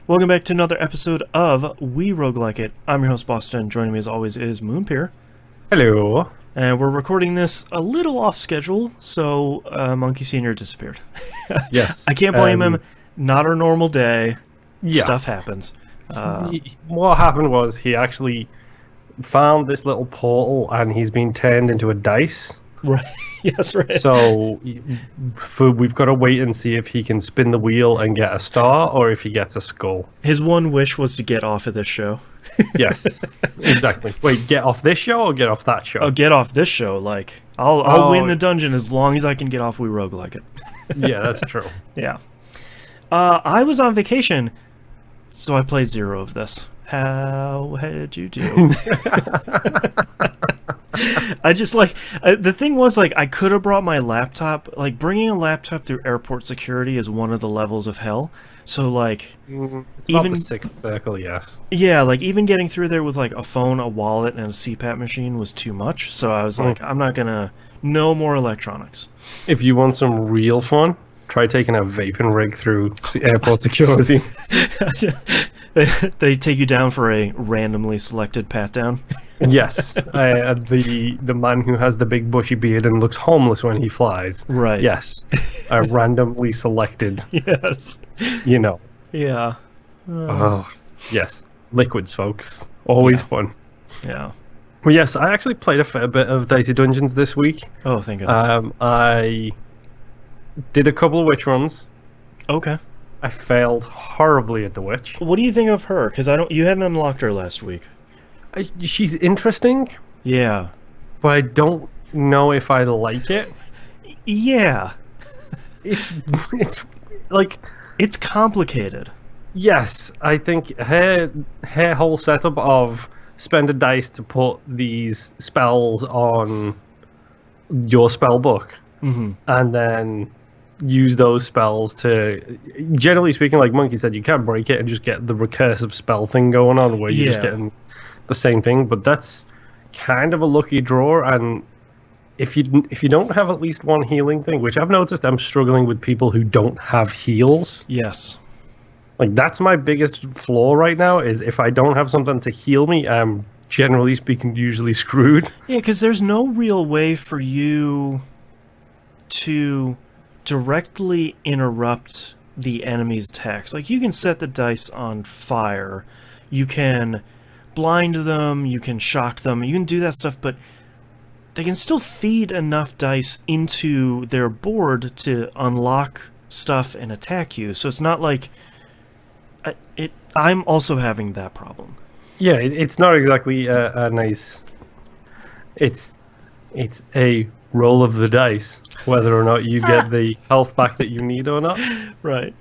Welcome back to another episode of We Roguelike It. I'm your host, Boston. Joining me as always is Moonpeer. Hello. And we're recording this a little off schedule, so Monkey Senior disappeared. Yes. I can't blame him. Not our normal day. Yeah. Stuff happens. What happened was he actually found this little portal and he's been turned into a dice. Right. Yes, right. So we've got to wait and see if he can spin the wheel and get a star or if he gets a skull. His one wish was to get off of this show. Yes, exactly. Wait, get off this show or get off that show? Oh, get off this show. Like, I'll win the dungeon as long as I can get off We Roguelike It. Yeah, that's true. Yeah. I was on vacation, so I played 0 of this. How did you do? I just the thing was I could have brought my laptop. Like, bringing a laptop through airport security is one of the levels of hell. So it's even the sixth circle, yes. Yeah, even getting through there with a phone, a wallet, and a CPAP machine was too much. So I was I'm not gonna. No more electronics. If you want some real fun, try taking a vaping rig through airport security. They take you down for a randomly selected pat down. Yes, the man who has the big bushy beard and looks homeless when he flies. Right. Yes, a randomly selected. Yes. You know. Yeah. Oh, yes. Liquids, folks. Always fun. Yeah. Well, yes, I actually played a fair bit of Dicey Dungeons this week. Oh, thank goodness. I did a couple of witch runs. Okay. I failed horribly at the witch. What do you think of her? Because you hadn't unlocked her last week. She's interesting. Yeah. But I don't know if I like it. Yeah. It's complicated. Yes, I think her whole setup of spend a dice to put these spells on your spell book, and then use those spells to, generally speaking, like Monkey said, you can't break it and just get the recursive spell thing going on where you're just getting the same thing, but that's kind of a lucky draw. And if you don't have at least one healing thing, which I've noticed I'm struggling with people who don't have heals. Yes. That's my biggest flaw right now, is if I don't have something to heal me, I'm generally speaking usually screwed. Yeah, because there's no real way for you to directly interrupt the enemy's attacks. You can set the dice on fire, you can blind them, you can shock them, you can do that stuff, but they can still feed enough dice into their board to unlock stuff and attack you. So it's not like I'm also having that problem. Yeah, it's not exactly a nice. It's a roll of the dice whether or not you get the health back that you need or not. Right.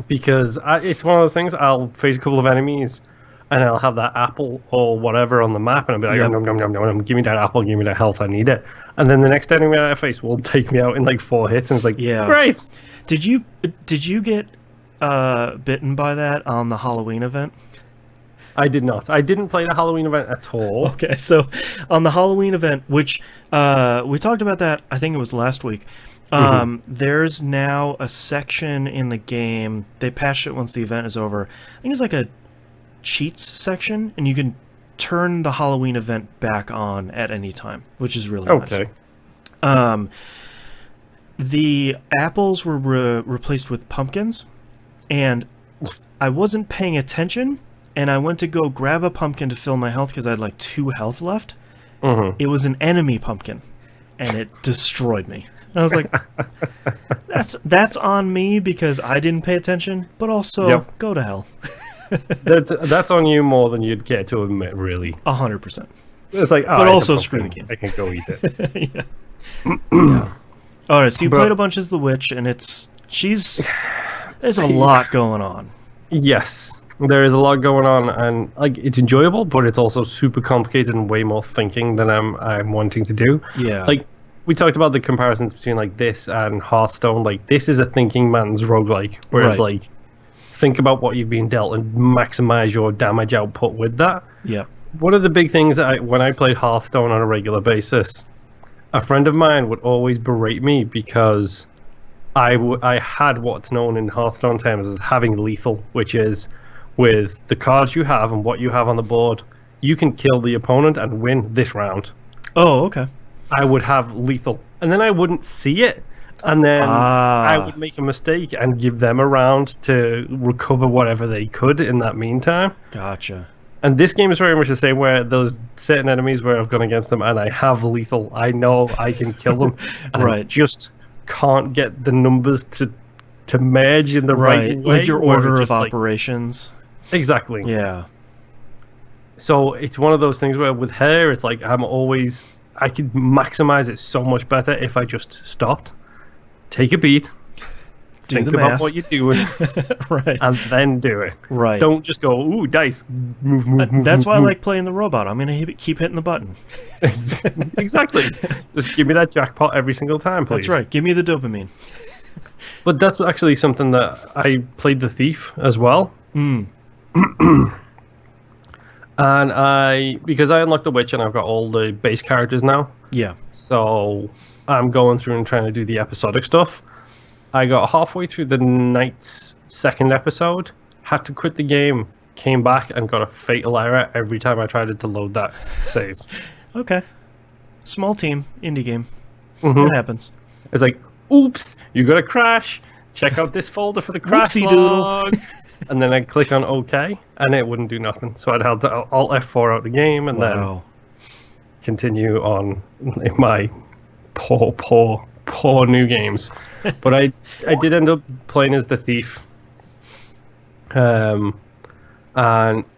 Because it's one of those things. I'll face a couple of enemies, and I'll have that apple or whatever on the map, and I'll be like, nom, nom, nom, nom, nom, give me that apple, give me that health, I need it. And then the next enemy I face will take me out in 4 hits, and it's great. Did you get bitten by that on the Halloween event? I did not. I didn't play the Halloween event at all. Okay, so on the Halloween event, which we talked about that, I think it was last week, there's now a section in the game, they patched it once the event is over, I think it's a cheats section, and you can turn the Halloween event back on at any time, which is really nice. The apples were replaced with pumpkins, and I wasn't paying attention, and I went to go grab a pumpkin to fill my health because I had 2 health left. It was an enemy pumpkin, and it destroyed me. And I was like, that's on me because I didn't pay attention, but also go to hell. That's on you more than you'd care to admit, really. 100%. It's but also screw the game. I can go eat it. Yeah. All right, so you played a bunch as the witch, and there's a lot going on. Yes. There is a lot going on, and it's enjoyable, but it's also super complicated and way more thinking than I'm wanting to do. Yeah. We talked about the comparisons between this and Hearthstone. This is a thinking man's roguelike, whereas think about what you've been dealt and maximize your damage output with that. Yeah. One of the big things when I played Hearthstone on a regular basis, a friend of mine would always berate me because I had what's known in Hearthstone terms as having lethal, which is with the cards you have and what you have on the board, you can kill the opponent and win this round. Oh, okay. I would have lethal, and then I wouldn't see it, and then I would make a mistake and give them a round to recover whatever they could in that meantime. Gotcha. And this game is very much the same, where those certain enemies where I've gone against them and I have lethal, I know I can kill them. Right. I just can't get the numbers to merge in the right way. Like your order of operations. Exactly. Yeah. So it's one of those things where with her, it's like I could maximize it so much better if I just stopped, take a beat, think about what you're doing, right, and then do it. Right. Don't just go, ooh, dice, move. That's why move. I like playing the robot. I'm gonna keep hitting the button. Exactly. Just give me that jackpot every single time, please. That's right. Give me the dopamine. But that's actually something that I played the Thief as well. Mm. And because I unlocked the Witch and I've got all the base characters now. Yeah. So I'm going through and trying to do the episodic stuff. I got halfway through the night's second episode, had to quit the game, came back and got a fatal error every time I tried to load that save. Okay. Small team, indie game. Mm-hmm. It happens. It's like, oops, you got a crash. Check out this folder for the crash log. And then I'd click on OK, and it wouldn't do nothing. So I'd held Alt F4 out the game, and then continue on in my poor new games. But I did end up playing as the Thief, and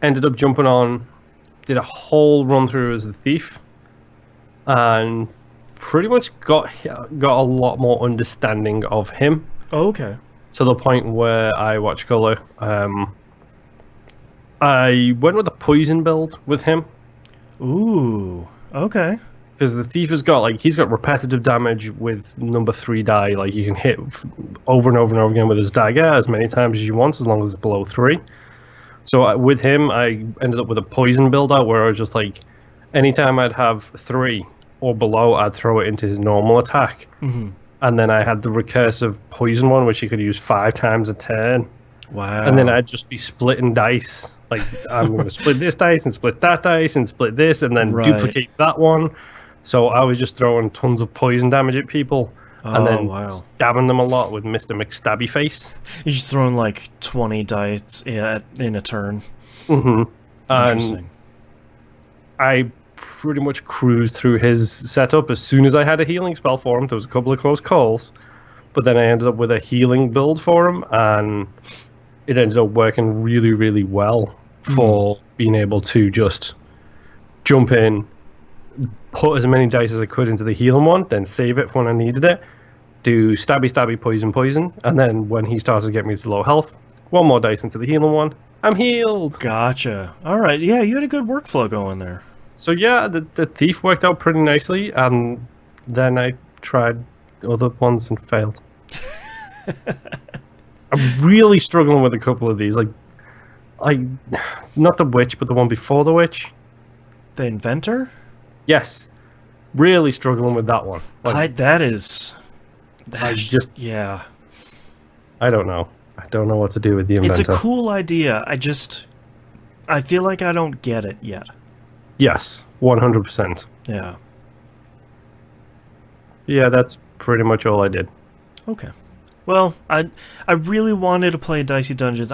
ended up jumping on, did a whole run through as the Thief, and pretty much got a lot more understanding of him. Oh, okay. To the point where I watch color. I went with a poison build with him. Ooh, okay. Because the Thief has got he's got repetitive damage with number 3 die. Like you can hit over and over and over again with his dagger as many times as you want, as long as it's below 3. So with him, I ended up with a poison build out where I was just like, anytime I'd have 3 or below, I'd throw it into his normal attack. Mm-hmm. And then I had the recursive poison one, which you could use 5 times a turn. Wow. And then I'd just be splitting dice. Like, I'm going to split this dice and split that dice and split this and then duplicate that one. So I was just throwing tons of poison damage at people and then stabbing them a lot with Mr. McStabby Face. You're just throwing like 20 dice in a turn. Mm-hmm. Interesting. And I pretty much cruised through his setup. As soon as I had a healing spell for him, there was a couple of close calls, but then I ended up with a healing build for him, and it ended up working really, really well for being able to just jump in, put as many dice as I could into the healing one, then save it for when I needed it, do stabby, poison, and then when he starts to get me to low health, 1 more dice into the healing one, I'm healed! Gotcha. Alright, yeah, you had a good workflow going there. So yeah, the Thief worked out pretty nicely, and then I tried other ones and failed. I'm really struggling with a couple of these, like not the Witch, but the one before the Witch. The Inventor? Yes, really struggling with that one. That's just yeah. I don't know. I don't know what to do with the Inventor. It's a cool idea. I feel like I don't get it yet. Yes, 100%. Yeah. Yeah, that's pretty much all I did. Okay. Well, I really wanted to play Dicey Dungeons.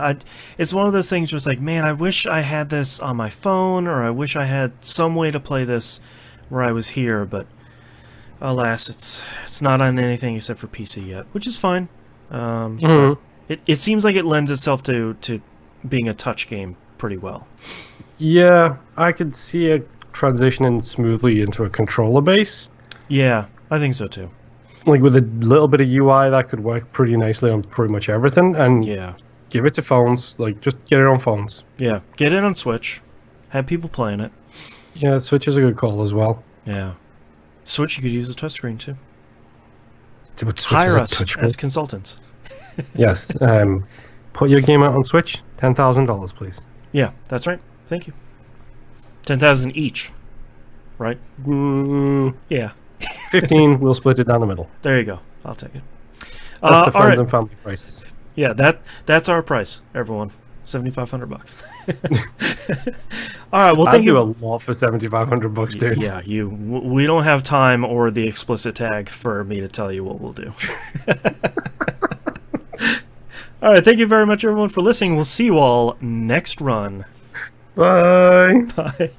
It's one of those things where it's like, man, I wish I had this on my phone, or I wish I had some way to play this where I was here, but alas, it's not on anything except for PC yet, which is fine. It seems like it lends itself to being a touch game pretty well. Yeah, I could see it transitioning smoothly into a controller base. Yeah, I think so too. Like with a little bit of UI, that could work pretty nicely on pretty much everything. And give it to phones. Like, just get it on phones. Yeah, get it on Switch. Have people playing it. Yeah, Switch is a good call as well. Yeah. Switch, you could use a touchscreen too. Hire us as consultants. Yes. Put your game out on Switch. $10,000, please. Yeah, that's right. Thank you. 10,000 each, right? Yeah. 15. We'll split it down the middle. There you go. I'll take it. That's the all friends right. and family prices. Yeah, that's our price, everyone. $7,500. All right. Well, I'd thank do you. a lot for $7,500, dude. Yeah, we don't have time or the explicit tag for me to tell you what we'll do. All right. Thank you very much, everyone, for listening. We'll see you all next run. Bye. Bye.